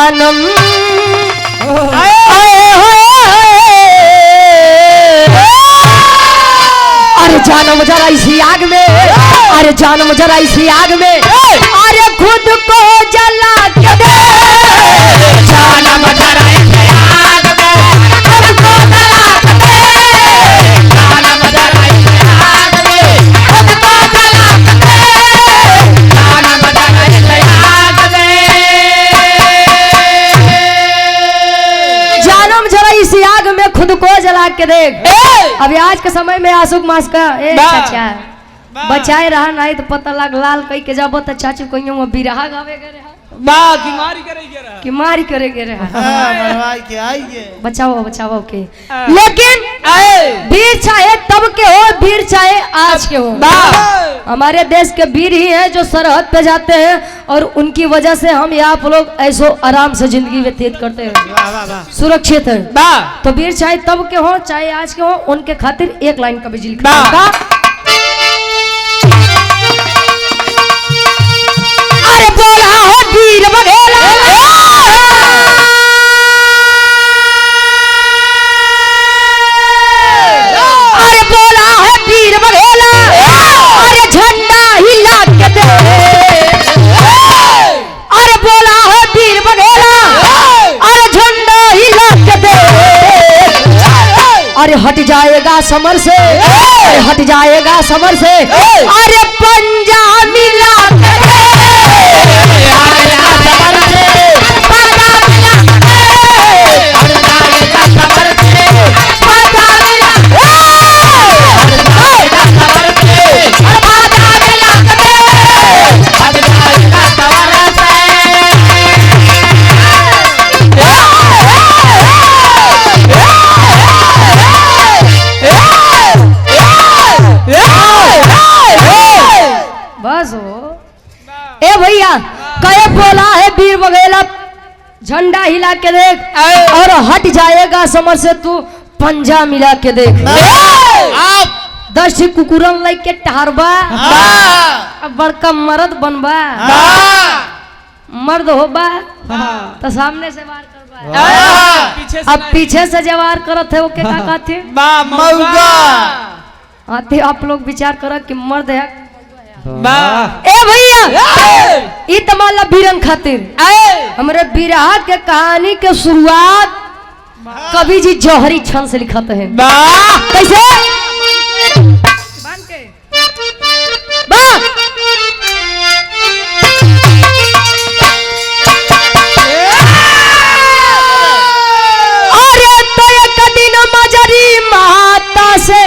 जानम अरे जानम जरा इसी आग में, अरे जानम जरा इसी आग में, अरे खुद को जला के दे। जानम जरा इसी आग में, खुद को जला के दे। जानम जरा इसी आग में, खुद को जला के दे। जानम जरा इसी आग में, जानम जरा इसी आग में खुद को जला के देख। अभी आज के समय में आशुक मास का चाचा बचाए रहा नहीं तो पता लग लाल कई के जब तो चाचू कहीं बिरहा गावे गए कि मारी करे गए बचाओ बचाओ के। लेकिन वीर चाहे तब के हो, वीर चाहे आज के हो, हमारे देश के वीर ही हैं जो सरहद पे जाते हैं और उनकी वजह से हम आप लोग ऐसो आराम से जिंदगी व्यतीत करते हैं, सुरक्षित है। तो वीर चाहे तब के हो चाहे आज के हो, उनके खातिर एक लाइन का बिजली का अरे बोला है वीर बघेला, अरे बोला है वीर बघेला, अरे झंडा हिला के दे। अरे बोला है वीर बघेला, अरे झंडा हिला के दे। अरे हट जाएगा समर से, अरे हट जाएगा समर से, अरे पंजा मिला के दे। बस हो ए भैया कहे बोला है वीर बघेला झंडा हिला के देख, और हट जाएगा समर से तू पंजा मिला के देख। 10 कुकुरन लाइक के टहरबा, अब बड़का मर्द बनबा, मर्द होबा तो सामने से वार करबा, अब पीछे से जवार करत है ओके का कहते आते। आप लोग विचार करो कि मर्द है ए भैया ई तमाला बीरन खातिर हमरे बिरहा के कहानी के शुरुआत कवि जी जौहरी छंद से लिखते हैं। कैसे अरे तो एक दिन मजरी माता से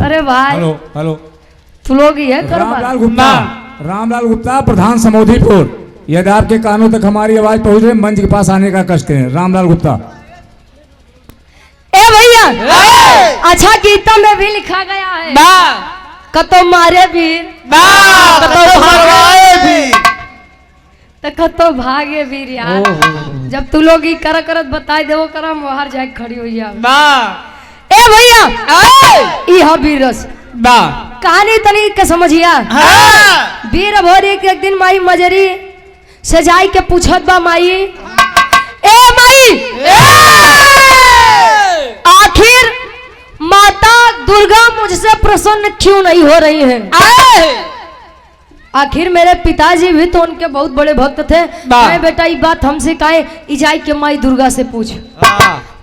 अरे भाई हेलो हेलो तू लोग ही है रामलाल गुप्ता, रामलाल गुप्ता प्रधान समोधीपुर। यदि आपके कानों तक हमारी आवाज पहुंच रही मंच के पास आने का कष्ट है। रामलाल गुप्ता। ए भैया अच्छा गीता में भी लिखा गया है कतो मारे वीर कतो भागे वीर, तो कतो भागे वीर यार। जब तू लोग ही करत बताई देवो करम बाहर जाए खड़ी हुई ए भैया ई हा वीर रस कहानी तनी के समझिया। वीर भोरी के एक दिन माई मजरी से जाई के पूछत बा माई ए माई आखिर माता दुर्गा मुझसे प्रसन्न क्यों नहीं हो रही हैं? आखिर मेरे पिताजी भी तो उनके बहुत बड़े भक्त थे। मैं बेटा ये बात हमसे काहे इजाई के माई दुर्गा से पूछ।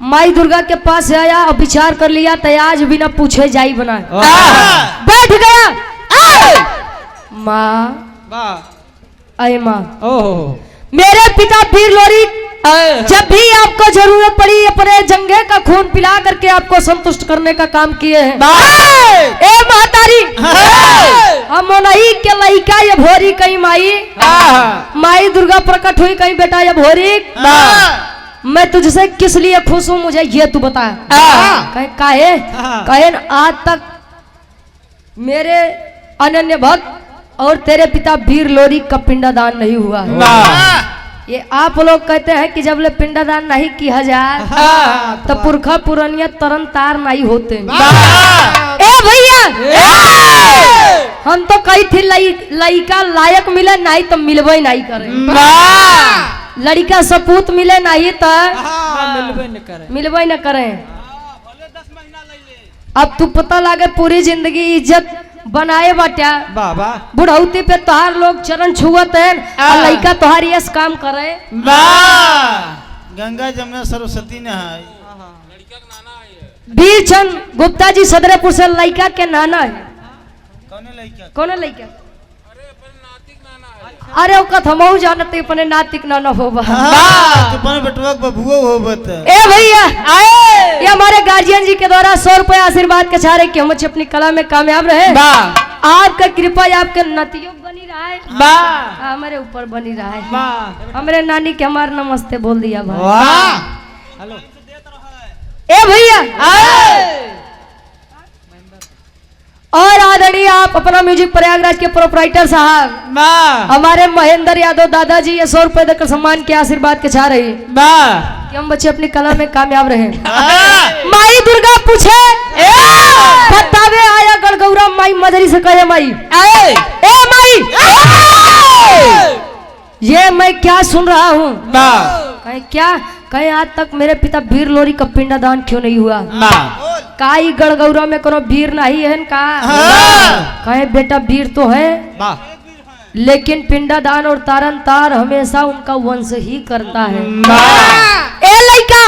माई दुर्गा के पास आया और विचार कर लिया तो आज बिना पूछे जाई बना बैठ गया। माँ अरे माँ मेरे पिता वीर लोरी जब भी आपको जरूरत पड़ी अपने जंगे का खून पिला करके आपको संतुष्ट करने का काम किए हैं। ए महतारी हम नहीं के लइका ये भोरी कहीं माई माई दुर्गा प्रकट हुई कहीं बेटा ये भोरी मैं तुझसे किस लिए खुश हूँ मुझे ये तू बता। काहे कहे आज तक मेरे अनन्य भक्त और तेरे पिता वीर लोरी का पिंडदान नहीं हुआ है। ये आप लोग कहते हैं कि जब ले पिंडदान नहीं किया जाए तो पुरखा पुरानिया तरन तार नहीं होते। ए भैया हम तो कही थी लड़का लायक मिले नहीं तो मिलवे नहीं करे। लड़का सपूत मिले नहीं तो मिलवे न करे। अब तू पता लगे पूरी जिंदगी इज्जत बनाए बाटा बुढ़ौती पे तोहार लोग चरण छुअत है और लड़का तोहार ये काम करे। गंगा जमुना सरस्वती ने वीर चंद गुप्ता जी सदरेपुर से लड़का के नाना है। कौन लड़का? अरे ओकत हमहू जानते अपने नातिक नाना होबा बेटवा बबुआ होबत। ए भैया ये हमारे गार्जियन जी के द्वारा 100 रुपए आशीर्वाद के चारे कि हम अपनी कला में कामयाब रहे। आपका कृपा आपके नतियों बनी रहा है हमारे ऊपर बनी रहा है। हमारे नानी के हमारे नमस्ते बोल दिया भाई। ए भैया और आदरणीय आप अपना म्यूजिक प्रयागराज के प्रोपराइटर साहब हमारे महेंद्र यादव दादाजी ये 100 रुपए देकर सम्मान के आशीर्वाद के चाह रही कि हम बच्चे अपनी कला में कामयाब रहे। माई दुर्गा पूछे बतावे आया गड़गौरा माई मजरी से कहे माई ए माई ये मैं क्या सुन रहा हूँ? कहे क्या? कहे आज तक मेरे पिता वीर लोरी का पिंडदान क्यों नहीं हुआ? काई गड़गौरा में कोनो वीर नहीं है का? कहे बेटा वीर तो है लेकिन पिंडदान और तारन तार हमेशा उनका वंश ही करता है। ए लइका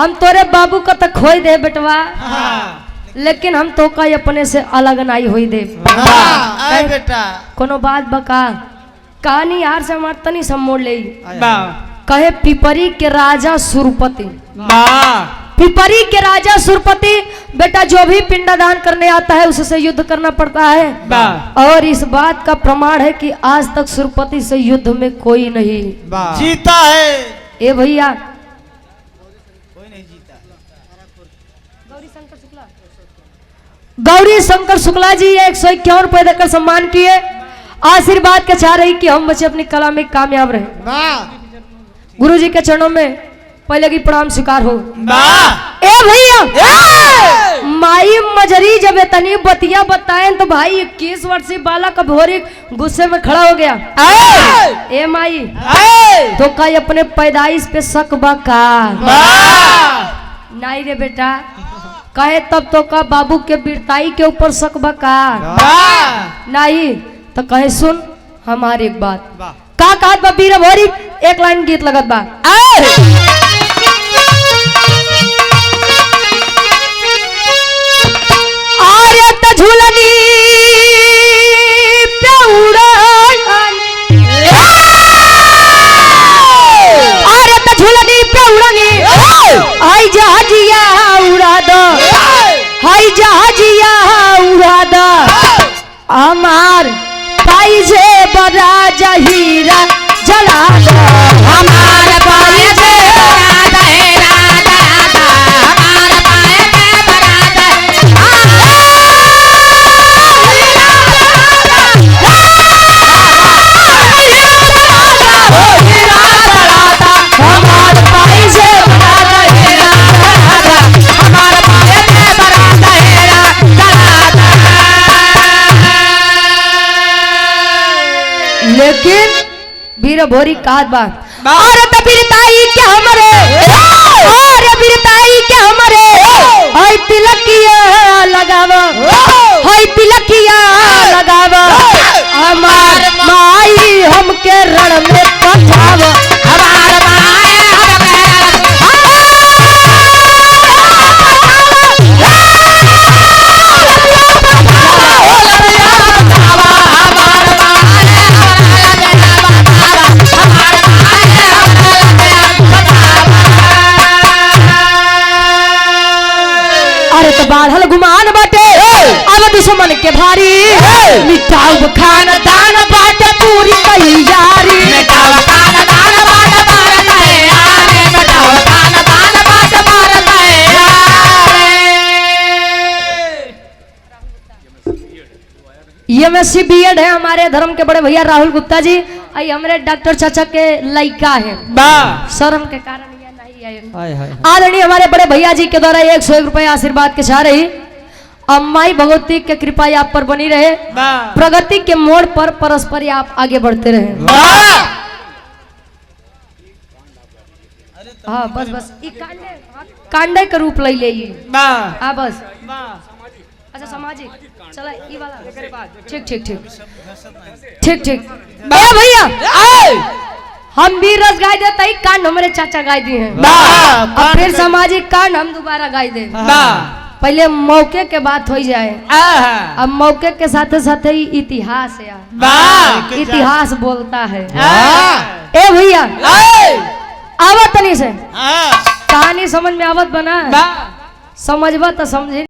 हम तोरे बाबू का तो खोई दे बेटवा लेकिन हम तो का अपने से अलग नहीं हुई दे। बेटा कोनो बात बका कहानी यार से हमार तनी सब मोड़ ले। कहे पिपरी के राजा सुरपति पिपरी के राजा सुरपति बेटा जो भी पिंडदान करने आता है उससे युद्ध करना पड़ता है और इस बात का प्रमाण है कि आज तक सुरपति से युद्ध में कोई नहीं जीता है। ए भैया कोई नहीं जीता। गौरी शंकर शुक्ला जी 151 रुपए देकर सम्मान किए आशीर्वाद के चाह रही कि हम बच्चे अपनी कला में कामयाब रहे। गुरु जी के चरणों में पहले की प्रणाम स्वीकार हो। ए भैया माई मजरी जब इतनी बतिया बताएं तो भाई 21 वर्षीय बालक भोरी गुस्से में खड़ा हो गया। ए माई तो का अपने पैदाइश पे शक बका नहीं रे बेटा कहे तब तो का बाबू के वीरताई के ऊपर शक बका नहीं तो कहे सुन हमारी एक बात का कहत बा वीर भोरी एक लाइन गीत लगत बा आरे त झूलनी पे उड़ानी आरे त झूलनी पे उड़ानी हाय जहाजिया उड़ा दो हाय जहाजिया उड़ा दो हमार पाई जे बड़ा जहीरा जला दो हमार पाई जे बड़ा जहीरा जला दो हमार पाई जे बड़ा लेकिन वीर भोरी कहत बा और त वीरताई के हमरे और वीरताई के हमरे तिलकिया लगावा हाय तिलकिया लगावा हमार माई हमके रण में पठावा हमार माई अरे तो बाढ़ल गुमान बाटे अब दुश्मन के भारी मिटाऊ खानदान बाटे पूरी तैयारी मिटाऊ खानदान बाटे मार तैयारी मिटाऊ खानदान बाटे मार तैयारी एमएससी बीएड है हमारे धर्म के बड़े भैया राहुल गुप्ता जी आई हमारे डॉक्टर चाचा के लड़का है शर्म के कारण आदरणीय हमारे बड़े भैया जी के द्वारा 101 रुपया आशीर्वाद के चाह रही अम्माई भगवती के कृपा आप पर बनी रहे प्रगति के मोड़ पर परस्पर आप आगे बढ़ते रहे। हाँ बस बस कांडे का रूप ले ले हाँ बस अच्छा सामाजिक चला ई वाला ठीक ठीक ठीक ठीक ठीक भैया हम भी रस गाय देता ही कांड हमारे चाचा गाय दिए हैं अब फिर सामाजिक कांड हम दोबारा गाय दे पहले मौके के बात हो जाए अब मौके के साथ साथ ही इतिहास है इतिहास बोलता है ए भैया आवत नहीं से कहानी समझ में आवत बना समझबा तो समझे